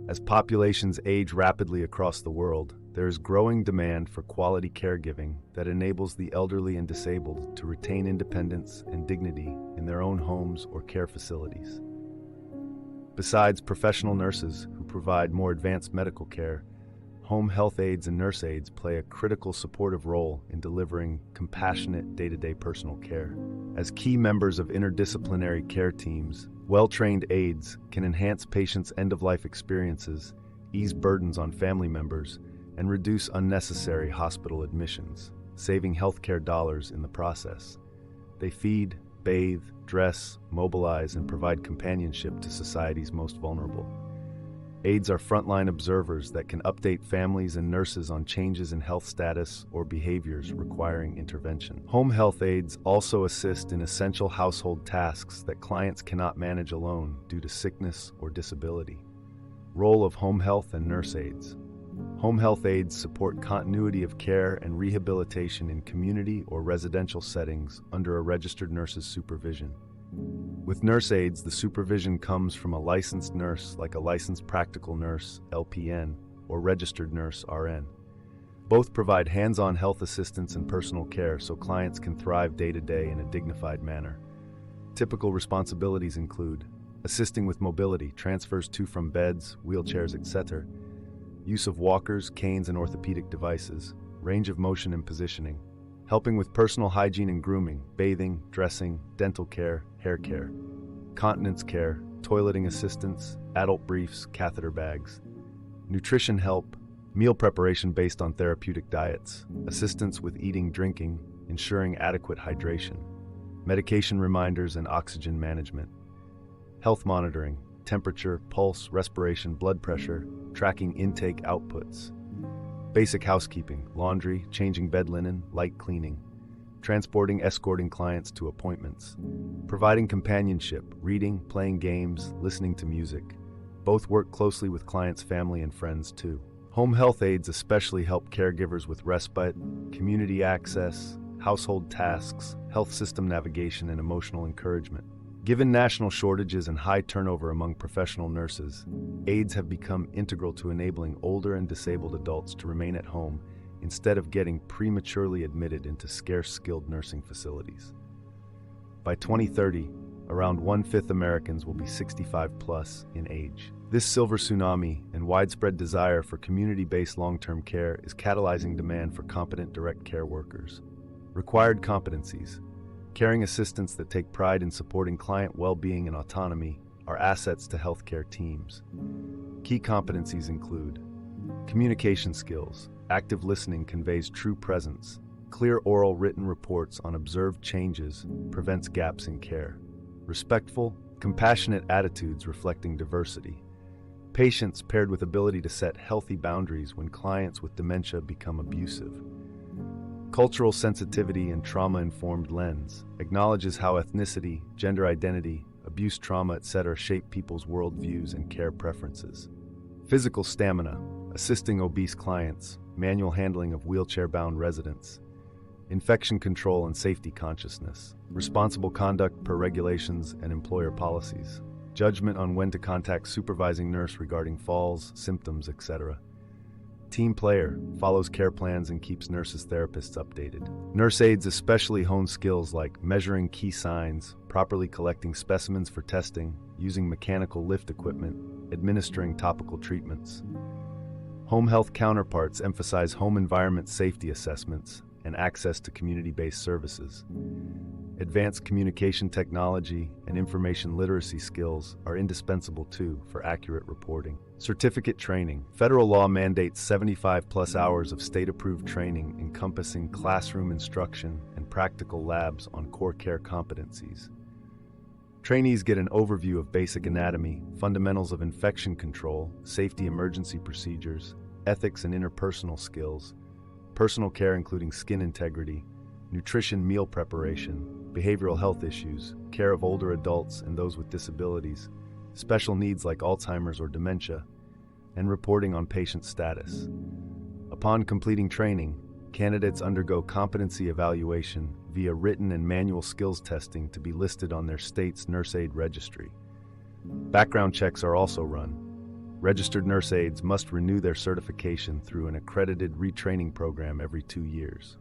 As populations age rapidly across the world, there is growing demand for quality caregiving that enables the elderly and disabled to retain independence and dignity in their own homes or care facilities. Besides professional nurses who provide more advanced medical care, home health aides and nurse aides play a critical supportive role in delivering compassionate day-to-day personal care. As key members of interdisciplinary care teams, well-trained aides can enhance patients' end-of-life experiences, ease burdens on family members, and reduce unnecessary hospital admissions, saving healthcare dollars in the process. They feed, bathe, dress, mobilize, and provide companionship to society's most vulnerable. Aides are frontline observers that can update families and nurses on changes in health status or behaviors requiring intervention. Home health aides also assist in essential household tasks that clients cannot manage alone due to sickness or disability. Role of home health and nurse aides. Home health aides support continuity of care and rehabilitation in community or residential settings under a registered nurse's supervision. With nurse aides, the supervision comes from a licensed nurse like a licensed practical nurse, LPN, or registered nurse, RN. Both provide hands-on health assistance and personal care so clients can thrive day-to-day in a dignified manner. Typical responsibilities include assisting with mobility, transfers to from beds, wheelchairs, etc., use of walkers, canes, and orthopedic devices, range of motion and positioning, helping with personal hygiene and grooming, bathing, dressing, dental care, hair care, continence care, toileting assistance, adult briefs, catheter bags, nutrition help, meal preparation based on therapeutic diets, assistance with eating, drinking, ensuring adequate hydration, medication reminders and oxygen management, health monitoring, temperature, pulse, respiration, blood pressure, tracking intake outputs, basic housekeeping, laundry, changing bed linen, light cleaning, transporting, escorting clients to appointments, providing companionship, reading, playing games, listening to music. Both work closely with clients' family and friends too. Home health aides especially help caregivers with respite, community access, household tasks, health system navigation, and emotional encouragement. Given national shortages and high turnover among professional nurses, aides have become integral to enabling older and disabled adults to remain at home instead of getting prematurely admitted into scarce skilled nursing facilities. By 2030, around 1/5 Americans will be 65 plus in age. This silver tsunami and widespread desire for community-based long-term care is catalyzing demand for competent direct care workers. Required competencies: caring assistants that take pride in supporting client well-being and autonomy are assets to healthcare teams. Key competencies include communication skills. Active listening conveys true presence. Clear oral written reports on observed changes prevents gaps in care. Respectful, compassionate attitudes reflecting diversity. Patience paired with ability to set healthy boundaries when clients with dementia become abusive. Cultural sensitivity and trauma-informed lens acknowledges how ethnicity, gender identity, abuse trauma, etc. shape people's worldviews and care preferences. Physical stamina, assisting obese clients, manual handling of wheelchair-bound residents, infection control and safety consciousness, responsible conduct per regulations and employer policies, judgment on when to contact supervising nurse regarding falls, symptoms, etc. Team player, follows care plans and keeps nurses' therapists updated. Nurse aides especially hone skills like measuring key signs, properly collecting specimens for testing, using mechanical lift equipment, administering topical treatments. Home health counterparts emphasize home environment safety assessments and access to community-based services. Advanced communication technology and information literacy skills are indispensable too for accurate reporting. Certificate training. Federal law mandates 75+ hours of state-approved training encompassing classroom instruction and practical labs on core care competencies. Trainees get an overview of basic anatomy, fundamentals of infection control, safety emergency procedures, ethics and interpersonal skills, personal care including skin integrity, nutrition, meal preparation, behavioral health issues, care of older adults and those with disabilities, special needs like Alzheimer's or dementia, and reporting on patient status. Upon completing training, candidates undergo competency evaluation via written and manual skills testing to be listed on their state's nurse aid registry. Background checks are also run. Registered nurse aides must renew their certification through an accredited retraining program every 2 years.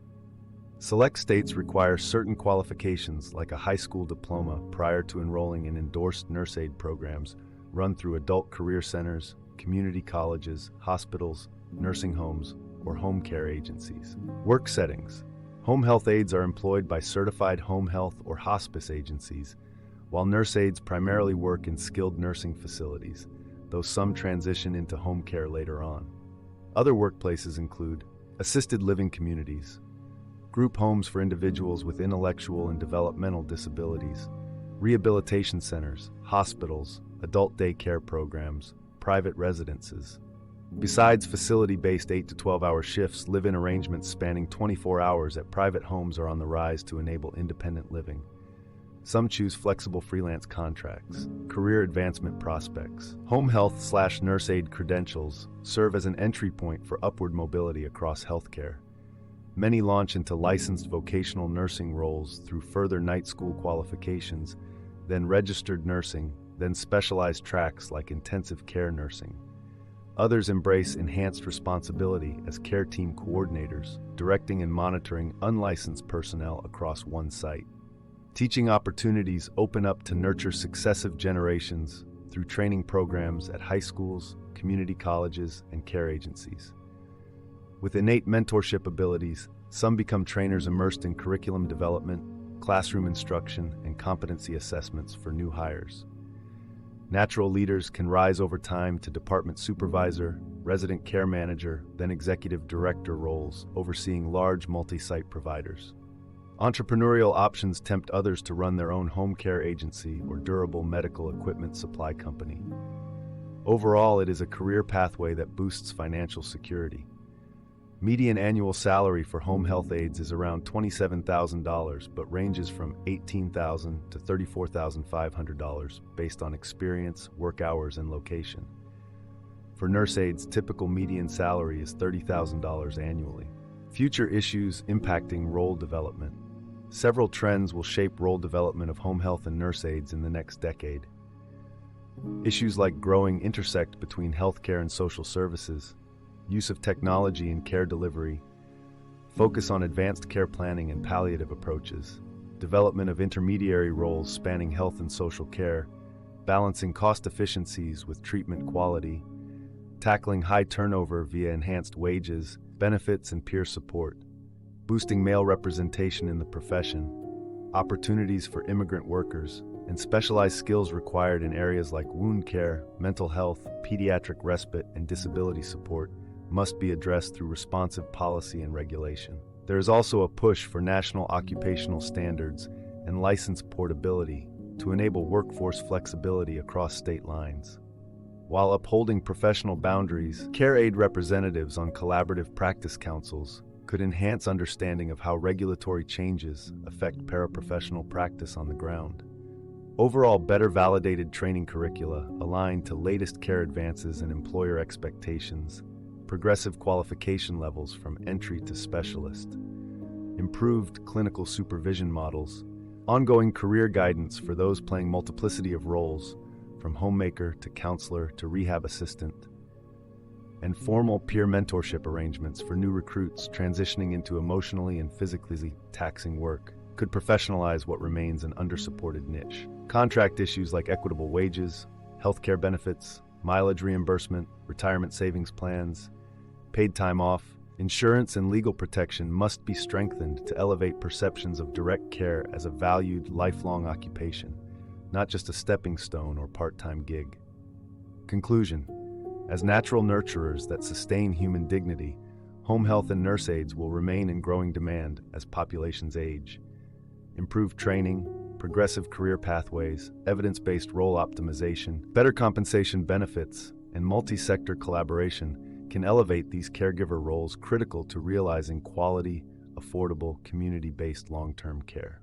Select states require certain qualifications like a high school diploma prior to enrolling in endorsed nurse aide programs run through adult career centers, community colleges, hospitals, nursing homes, or home care agencies. Work settings. Home health aides are employed by certified home health or hospice agencies, while nurse aides primarily work in skilled nursing facilities, though some transition into home care later on. Other workplaces include assisted living communities, group homes for individuals with intellectual and developmental disabilities, rehabilitation centers, hospitals, adult day care programs, private residences. Besides facility-based 8 to 12-hour shifts, live-in arrangements spanning 24 hours at private homes are on the rise to enable independent living. Some choose flexible freelance contracts. Career advancement prospects. Home health/nurse aide credentials serve as an entry point for upward mobility across healthcare. Many launch into licensed vocational nursing roles through further night school qualifications, then registered nursing, then specialized tracks like intensive care nursing. Others embrace enhanced responsibility as care team coordinators, directing and monitoring unlicensed personnel across one site. Teaching opportunities open up to nurture successive generations through training programs at high schools, community colleges, and care agencies. With innate mentorship abilities, some become trainers immersed in curriculum development, classroom instruction, and competency assessments for new hires. Natural leaders can rise over time to department supervisor, resident care manager, then executive director roles, overseeing large multi-site providers. Entrepreneurial options tempt others to run their own home care agency or durable medical equipment supply company. Overall, it is a career pathway that boosts financial security. Median annual salary for home health aides is around $27,000, but ranges from $18,000 to $34,500 based on experience, work hours, and location. For nurse aides, typical median salary is $30,000 annually. Future issues impacting role development. Several trends will shape role development of home health and nurse aides in the next decade. Issues like growing intersect between healthcare and social services, use of technology in care delivery, focus on advanced care planning and palliative approaches, development of intermediary roles spanning health and social care, balancing cost efficiencies with treatment quality, tackling high turnover via enhanced wages, benefits, and peer support, boosting male representation in the profession, opportunities for immigrant workers, and specialized skills required in areas like wound care, mental health, pediatric respite, and disability support must be addressed through responsive policy and regulation. There is also a push for national occupational standards and license portability to enable workforce flexibility across state lines. While upholding professional boundaries, care aide representatives on collaborative practice councils could enhance understanding of how regulatory changes affect paraprofessional practice on the ground. Overall, better validated training curricula aligned to latest care advances and employer expectations, progressive qualification levels from entry to specialist, improved clinical supervision models, ongoing career guidance for those playing multiplicity of roles, from homemaker to counselor to rehab assistant, and formal peer mentorship arrangements for new recruits transitioning into emotionally and physically taxing work could professionalize what remains an undersupported niche. Contract issues like equitable wages, healthcare benefits, mileage reimbursement, retirement savings plans, paid time off, insurance, and legal protection must be strengthened to elevate perceptions of direct care as a valued, lifelong occupation, not just a stepping stone or part-time gig. Conclusion: as natural nurturers that sustain human dignity, home health and nurse aides will remain in growing demand as populations age. Improved training, progressive career pathways, evidence-based role optimization, better compensation benefits, and multi-sector collaboration can elevate these caregiver roles critical to realizing quality, affordable, community-based long-term care.